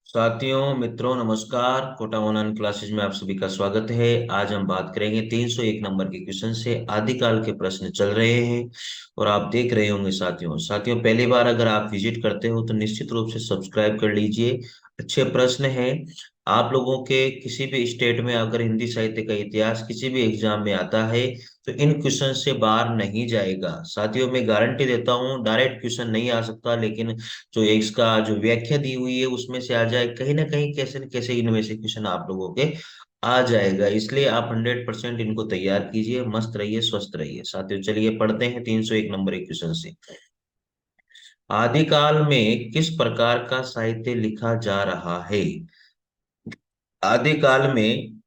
साथियों मित्रों नमस्कार। कोटा ऑनलाइन क्लासेज में आप सभी का स्वागत है। आज हम बात करेंगे 301 नंबर के क्वेश्चन से। आदिकाल के प्रश्न चल रहे हैं और आप देख रहे होंगे। साथियों पहली बार अगर आप विजिट करते हो तो निश्चित रूप से सब्सक्राइब कर लीजिए। अच्छे प्रश्न हैं। आप लोगों के किसी भी स्टेट में अगर हिंदी साहित्य का इतिहास किसी भी एग्जाम में आता है तो इन क्वेश्चन से बाहर नहीं जाएगा। साथियों मैं गारंटी देता हूँ डायरेक्ट क्वेश्चन नहीं आ सकता, लेकिन जो इसका जो व्याख्या दी हुई है उसमें से आ जाए, कहीं ना कहीं कैसे न कैसे इनमें से क्वेश्चन आप लोगों के आ जाएगा। इसलिए आप 100% इनको तैयार कीजिए। मस्त रहिए, स्वस्थ रहिए। साथियों चलिए पढ़ते हैं 301 नंबर एक क्वेश्चन से। आदिकाल में किस प्रकार का साहित्य लिखा जा रहा है? आदिकाल में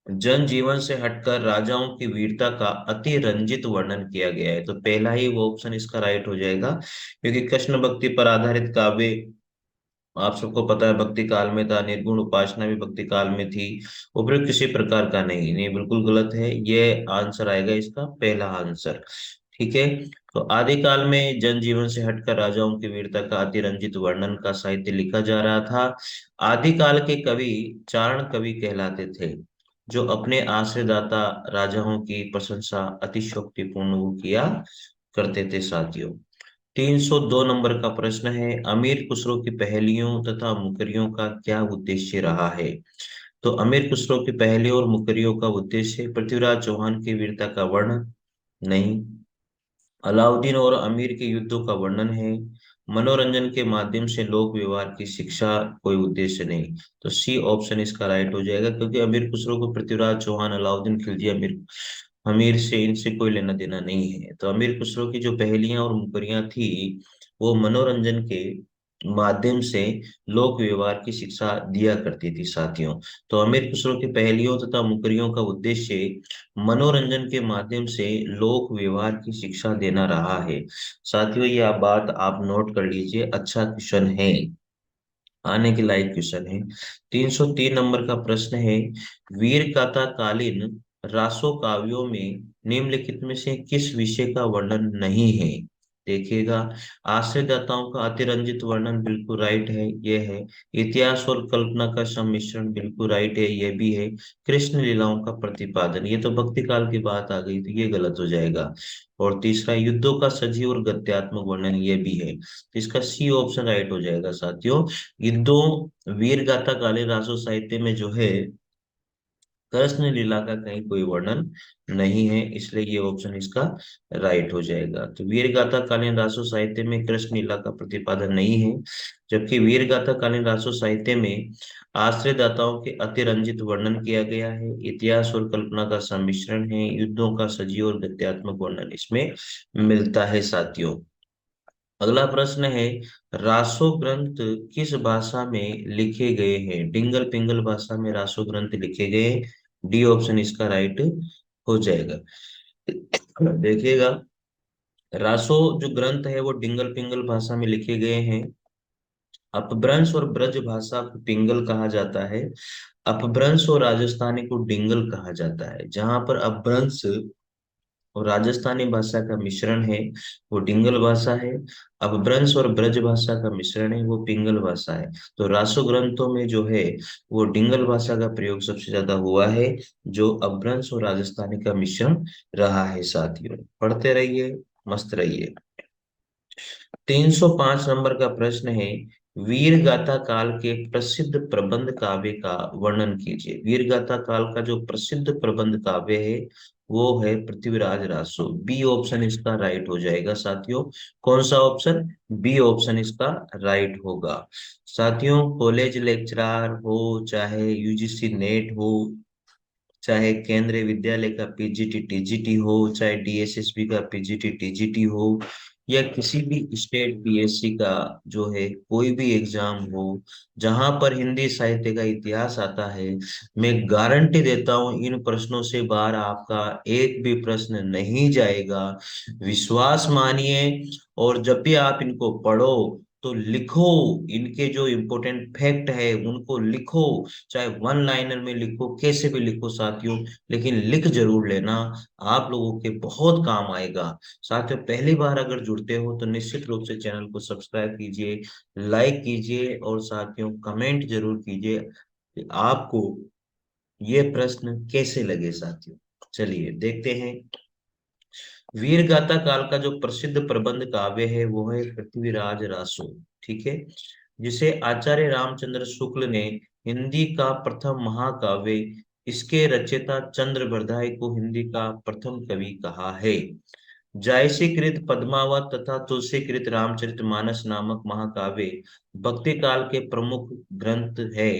जन जीवन से हटकर राजाओं की वीरता का अति रंजित वर्णन किया गया है। तो पहला ही वो ऑप्शन इसका राइट हो जाएगा, क्योंकि कृष्ण भक्ति पर आधारित काव्य आप सबको पता है भक्ति काल में था। निर्गुण उपासना भी भक्ति काल में थी। उपयुक्त किसी प्रकार का नहीं, नहीं बिल्कुल गलत है। ये आंसर आएगा इसका, पहला आंसर। ठीक है। तो आदिकाल में जनजीवन से हटकर राजाओं की वीरता का अतिरंजित वर्णन का साहित्य लिखा जा रहा था। आदिकाल के कवि चारण कवि कहलाते थे, जो अपने आश्रयदाता राजाओं की प्रशंसा अतिशयोक्तिपूर्ण वो किया करते थे। साथियों 302 नंबर का प्रश्न है, अमीर खुसरो की पहेलियों तथा मुकरियों का क्या उद्देश्य रहा है? तो अमीर खुसरो की पहेलियों और मुकरियों का उद्देश्य पृथ्वीराज चौहान की वीरता का वर्णन नहीं, अलाउद्दीन और अमीर के युद्धों का वर्णन है, मनोरंजन के माध्यम से लोक व्यवहार की शिक्षा, कोई उद्देश्य नहीं। तो सी ऑप्शन इसका राइट हो जाएगा, क्योंकि अमीर खुसरो को पृथ्वीराज चौहान, अलाउद्दीन खिलजी, अमीर अमीर से इनसे कोई लेना देना नहीं है। तो अमीर खुसरो की जो पहेलियां और मुकरियां थी वो मनोरंजन के माध्यम से लोक व्यवहार की शिक्षा दिया करती थी। साथियों तो अमीर खुसरो की पहेलियों तथा मुकरियों का उद्देश्य मनोरंजन के माध्यम से लोक व्यवहार की शिक्षा देना रहा है। साथियों यह बात आप नोट कर लीजिए, अच्छा क्वेश्चन है, आने के लायक क्वेश्चन है। 303 नंबर का प्रश्न है, वीर गाथा कालीन रासो काव्यों में निम्नलिखित में से किस विषय का वर्णन नहीं है? देखिएगा, आश्रयदाताओं का अतिरंजित वर्णन बिल्कुल राइट है, ये है। इतिहास और कल्पना का सम्मिश्रण बिल्कुल राइट है, ये भी है। कृष्ण लीलाओं का प्रतिपादन, ये तो भक्ति काल की बात आ गई, तो ये गलत हो जाएगा। और तीसरा, युद्धों का सजीव और गद्यात्मक वर्णन, ये भी है। तो इसका सी ऑप्शन राइट हो जाएगा। साथियों युद्धों वीर गाथा कालीन रासो साहित्य में जो है कृष्ण लीला का कहीं कोई वर्णन नहीं है, इसलिए ये ऑप्शन इसका राइट हो जाएगा। तो वीर गाथा कालीन रासो साहित्य में कृष्ण लीला का प्रतिपादन नहीं है, जबकि वीर गाथा कालीन रासो साहित्य में आश्रयदाताओं के अतिरंजित वर्णन किया गया है। इतिहास और कल्पना का सम्मिश्रण है, युद्धों का सजीव और गद्यात्मक वर्णन इसमें मिलता है। साथियों अगला प्रश्न है, रासो ग्रंथ किस भाषा में लिखे गए हैं? डिंगल पिंगल भाषा में रासो ग्रंथ लिखे गए। डी ऑप्शन इसका राइट हो जाएगा। देखिएगा, रासो जो ग्रंथ है वो डिंगल पिंगल भाषा में लिखे गए हैं। अपभ्रंश और ब्रज भाषा को पिंगल कहा जाता है। अपभ्रंश और राजस्थानी को डिंगल कहा जाता है। जहां पर अपभ्रंश और राजस्थानी भाषा का मिश्रण है वो डिंगल भाषा है। अपभ्रंश और ब्रज भाषा का मिश्रण है वो पिंगल भाषा है। तो रासो ग्रंथों में जो है वो डिंगल भाषा का प्रयोग सबसे ज्यादा हुआ है, जो अपभ्रंश और राजस्थानी का मिश्रण रहा है। साथियों पढ़ते रहिए, मस्त रहिए। 305 नंबर का प्रश्न है, वीर गाथा काल के प्रसिद्ध प्रबंध काव्य का वर्णन कीजिए। वीर गाथा काल का जो प्रसिद्ध प्रबंध काव्य है वो है पृथ्वीराज रासो। बी ऑप्शन इसका राइट हो जाएगा। साथियों कौन सा ऑप्शन? बी ऑप्शन इसका राइट होगा। साथियों कॉलेज लेक्चरर हो, चाहे यूजीसी नेट हो, चाहे केंद्रीय विद्यालय का पीजीटी टीजीटी हो, चाहे डीएसएसबी का पीजीटी टीजीटी हो, या किसी भी स्टेट पीएससी का जो है कोई भी एग्जाम हो जहां पर हिंदी साहित्य का इतिहास आता है, मैं गारंटी देता हूं इन प्रश्नों से बाहर आपका एक भी प्रश्न नहीं जाएगा। विश्वास मानिए, और जब भी आप इनको पढ़ो तो लिखो, इनके जो इम्पोर्टेंट फैक्ट है उनको लिखो, चाहे वन लाइनर में लिखो, कैसे भी लिखो साथियों, लेकिन लिख जरूर लेना, आप लोगों के बहुत काम आएगा। साथियों, पहली बार अगर जुड़ते हो तो निश्चित रूप से चैनल को सब्सक्राइब कीजिए, लाइक कीजिए और साथियों कमेंट जरूर कीजिए कि आपको ये प्रश्न कैसे लगे साथियों। चलिए देखते हैं। वीर गाथा काल का जो प्रसिद्ध प्रबंध काव्य है वो है पृथ्वीराज रासो, ठीक है, जिसे आचार्य रामचंद्र शुक्ल ने हिंदी का प्रथम महाकाव्य, इसके रचयिता चंद्र बरदाई को हिंदी का प्रथम कवि कहा है। जायसीकृत पद्मावत तथा तुलसीकृत रामचरितमानस नामक महाकाव्य भक्ति काल के प्रमुख ग्रंथ है,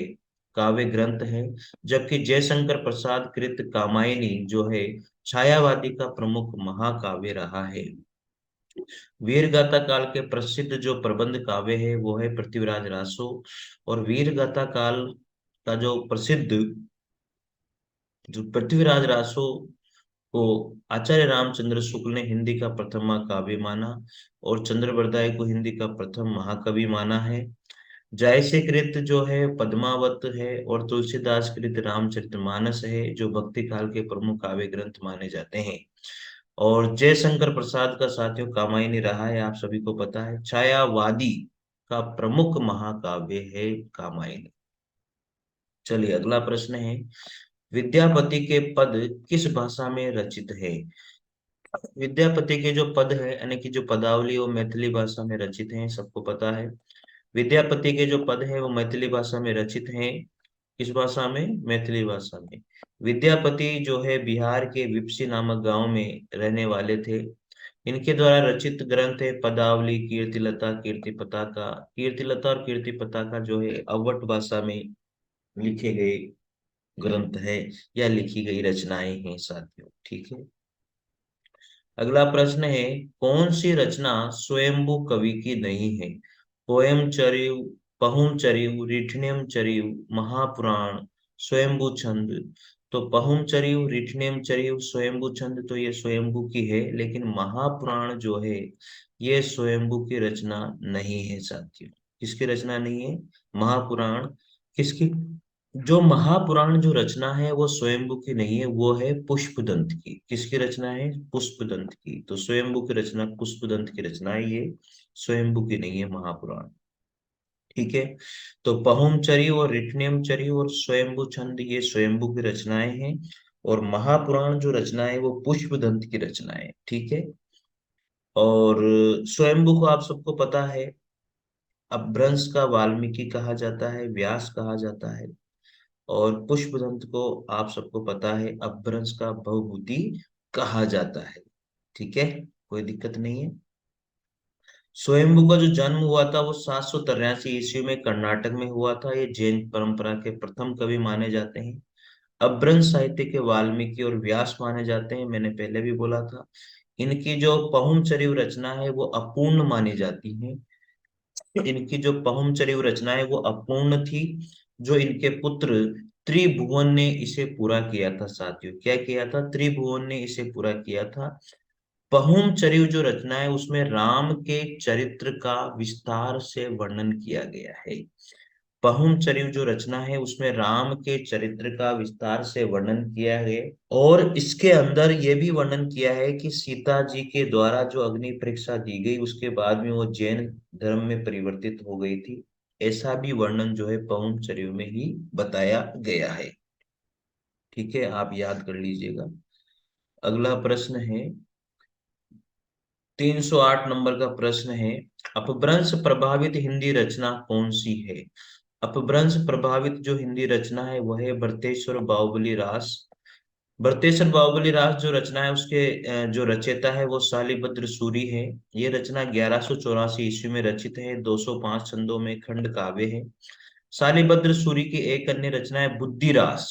काव्य ग्रंथ है। जबकि जयशंकर प्रसाद कृत कामायनी जो है छायावादी का प्रमुख महाकाव्य रहा है। वीरगाथा काल के प्रसिद्ध जो प्रबंध काव्य है वो है पृथ्वीराज रासो। और वीरगाथा काल का जो प्रसिद्ध जो पृथ्वीराज रासो को आचार्य रामचंद्र शुक्ल ने हिंदी का प्रथम महाकाव्य माना और चंद्र बरदाई को हिंदी का प्रथम महाकवि माना है। जायसे कृत जो है पद्मावत है और तुलसीदास कृत रामचरितमानस है जो भक्ति काल के प्रमुख काव्य ग्रंथ माने जाते हैं। और जयशंकर प्रसाद का साथियों कामायनी रहा है, आप सभी को पता है, छायावादी का प्रमुख महाकाव्य है कामायनी। चलिए अगला प्रश्न है, विद्यापति के पद किस भाषा में रचित है। विद्यापति के जो पद है यानी कि जो पदावली वो मैथिली भाषा में रचित हैं, सबको पता है। विद्यापति के जो पद है वो मैथिली भाषा में रचित हैं। किस भाषा में? मैथिली भाषा में। विद्यापति जो है बिहार के विपसी नामक गांव में रहने वाले थे। इनके द्वारा रचित ग्रंथ है पदावली, कीर्तिलता, कीर्ति पताका। कीर्तिलता और कीर्ति पताका जो है अवध भाषा में लिखे गए ग्रंथ है या लिखी गई रचनाएं हैं साथियों, ठीक है। अगला प्रश्न है, कौन सी रचना स्वयंभू कवि की नहीं है। पोयम चरिव, पहुम चरिव, रिठनेम चरिव, महापुराण, स्वयंभू छंद। तो पहुम चरिव, रिठनेम चरिव, स्वयंभू छंद तो ये स्वयंभू की है, लेकिन महापुराण जो है ये स्वयंभू की रचना नहीं है साथियों। किसकी रचना नहीं है? महापुराण। किसकी? जो महापुराण जो रचना है वो स्वयंभू की नहीं है, वो है पुष्पदंत की। किसकी रचना है? पुष्पदंत की। तो स्वयंभू की रचना पुष्पदंत की रचना है ये, स्वयंभू की नहीं है महापुराण, ठीक है। तो पहुमचरी और रिठनेमचरी और स्वयंभू छंद ये स्वयंभू की रचनाएं हैं और महापुराण जो रचना है वो पुष्पदंत की रचना है, ठीक है। और स्वयंभू को आप सबको पता है अपभ्रंश का वाल्मीकि कहा जाता है, व्यास कहा जाता है। और पुष्पदंत को आप सबको पता है अपभ्रंश का भवभूति कहा जाता है, ठीक है, कोई दिक्कत नहीं है। स्वयंभू का जो जन्म हुआ था वो 783 ईस्वी में कर्नाटक में हुआ था। ये जैन परंपरा के प्रथम कवि माने जाते हैं। अपभ्रंश साहित्य के वाल्मीकि और व्यास माने जाते हैं, मैंने पहले भी बोला था। इनकी जो पहुमचरिव रचना है वो अपूर्ण मानी जाती है। इनकी जो पहुमचरिव रचना है वो अपूर्ण थी। जो इनके पुत्र त्रिभुवन ने इसे पूरा किया था साथियों। क्या किया था? त्रिभुवन ने इसे पूरा किया था। पहुमचरिव जो रचना है उसमें राम के चरित्र का विस्तार से वर्णन किया गया है। पहुमचरिव जो रचना है उसमें राम के चरित्र का विस्तार से वर्णन किया है और इसके अंदर ये भी वर्णन किया है कि सीता जी के द्वारा जो अग्नि परीक्षा दी गई उसके बाद में वो जैन धर्म में परिवर्तित हो गई थी। ऐसा भी वर्णन जो है पहुमचरिव में ही बताया गया है, ठीक है, आप याद कर लीजिएगा। अगला प्रश्न है 308 नंबर का प्रश्न है, अपभ्रंश प्रभावित हिंदी रचना कौन सी है। अपभ्रंश प्रभावित जो हिंदी रचना है वह है भरतेश्वर बाहुबली रास। भरतेश्वर बाहुबली रास जो रचना है उसके जो रचयिता है वो शालिभद्र सूरी है। ये रचना 1184 ईस्वी में रचित है, 205 छंदों में खंड काव्य है। शालिभद्र सूरी की एक अन्य रचना है बुद्धिरास।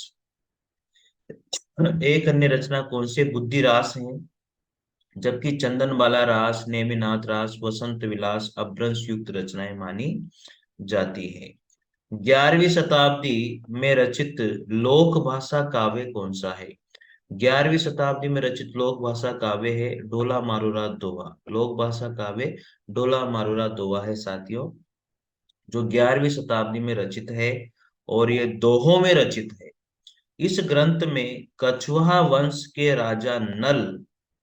एक अन्य रचना कौन सी? बुद्धिरास है। जबकि चंदनबाला रास, नेमिनाथ रास, वसंत विलास अपभ्रंश युक्त रचनाएं मानी जाती है। 11वीं शताब्दी में रचित लोक भाषा काव्य कौन सा है। 11वीं शताब्दी में रचित लोक भाषा काव्य है ढोला मारूरा दोहा। लोक भाषा काव्य ढोला मारूरा दोहा है साथियों। जो 11वीं शताब्दी में रचित है और ये दोहों में रचित है। इस ग्रंथ में कछुआ वंश के राजा नल,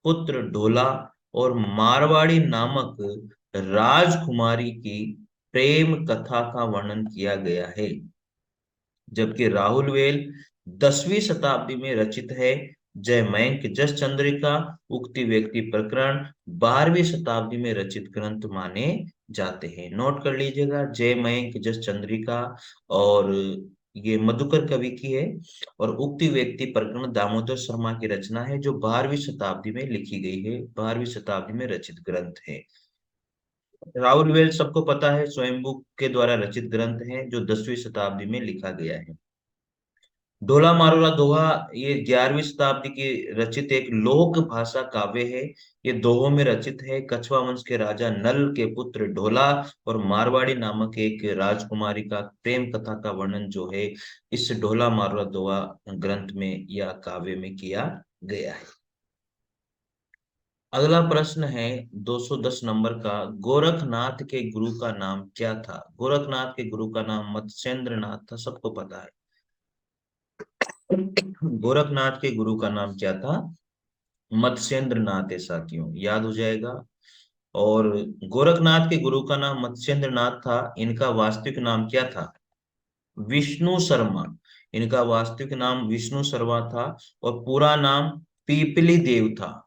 पुत्र ढोला और मारवाड़ी नामक राजकुमारी की प्रेम कथा का वर्णन किया गया है। जबकि राहुल वेल 10वीं शताब्दी में रचित है। जयमंक जस चंद्रिका उक्ति व्यक्ति प्रकरण 12वीं शताब्दी में रचित ग्रंथ माने जाते हैं। नोट कर लीजिएगा, जयमंक जस चंद्रिका, और ये मधुकर कवि की है, और उक्ति व्यक्ति प्रकरण दामोदर शर्मा की रचना है, जो 12वीं शताब्दी में लिखी गई है, 12वीं शताब्दी में रचित ग्रंथ है। राहुल वेल सबको पता है, स्वयंभू के द्वारा रचित ग्रंथ है, जो 10वीं शताब्दी में लिखा गया है। ढोला मारोला दोहा, ये 11वीं शताब्दी की रचित एक लोक भाषा काव्य है। ये दोहों में रचित है। कछवा वंश के राजा नल के पुत्र ढोला और मारवाड़ी नामक एक राजकुमारी का प्रेम कथा का वर्णन जो है, इस ढोला मारोला दोहा ग्रंथ में या काव्य में किया गया है। अगला प्रश्न है 210 नंबर का, गोरखनाथ के गुरु का नाम क्या था? गोरखनाथ के गुरु का नाम मत्स्येंद्र नाथ था, सबको पता है। गोरखनाथ के गुरु का नाम क्या था? मत्स्येंद्र नाथ है साथियों, याद हो जाएगा। और गोरखनाथ के गुरु का नाम मत्स्येंद्र नाथ था। इनका वास्तविक नाम क्या था? विष्णु शर्मा। इनका वास्तविक नाम विष्णु शर्मा था, और पूरा नाम पीपली देव था।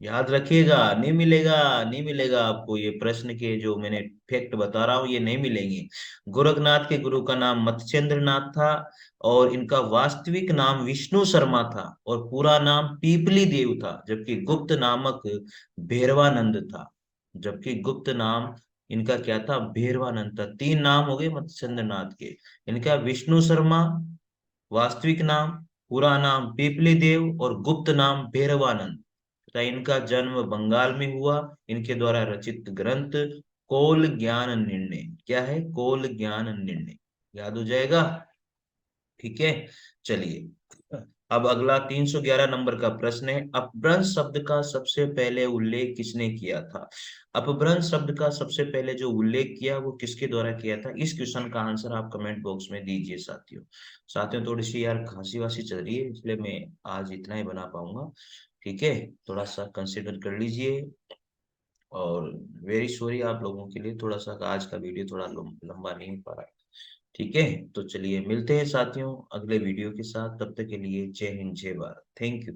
याद रखिएगा, नहीं मिलेगा, नहीं मिलेगा आपको ये प्रश्न के जो मैंने फैक्ट बता रहा हूँ, ये नहीं मिलेंगे। गोरखनाथ के गुरु का नाम मत्स्येंद्र नाथ था, और इनका वास्तविक नाम विष्णु शर्मा था, और पूरा नाम पीपली देव था। जबकि गुप्त नामक भैरवानंद था। जबकि गुप्त नाम इनका क्या था? भैरवानंद था। तीन नाम हो गए मत्स्येंद्र नाथ के। इनका विष्णु शर्मा, वास्तविक नाम, पूरा नाम पीपली देव, और गुप्त नाम भैरवानंद तथा इनका जन्म बंगाल में हुआ। इनके द्वारा रचित ग्रंथ कोल ज्ञान निर्णय। क्या है? कोल ज्ञान निर्णय। याद हो जाएगा। ठीक है, चलिए। अब अगला 311 नंबर का प्रश्न है, अपभ्रंश शब्द का सबसे पहले उल्लेख किसने किया था? अपभ्रंश शब्द का सबसे पहले जो उल्लेख किया वो किसके द्वारा किया था? इस क्वेश्चन का आंसर आप कमेंट बॉक्स में दीजिए साथियों। साथियों, थोड़ी सी यार खांसी वासी चल रही है, इसलिए मैं आज इतना ही बना पाऊंगा। ठीक है, थोड़ा सा कंसिडर कर लीजिए। और वेरी सॉरी आप लोगों के लिए, थोड़ा सा आज का वीडियो थोड़ा लंबा नहीं हो पा रहा है। ठीक है, तो चलिए मिलते हैं साथियों अगले वीडियो के साथ। तब तक के लिए जय हिंद, जय भारत, थैंक यू।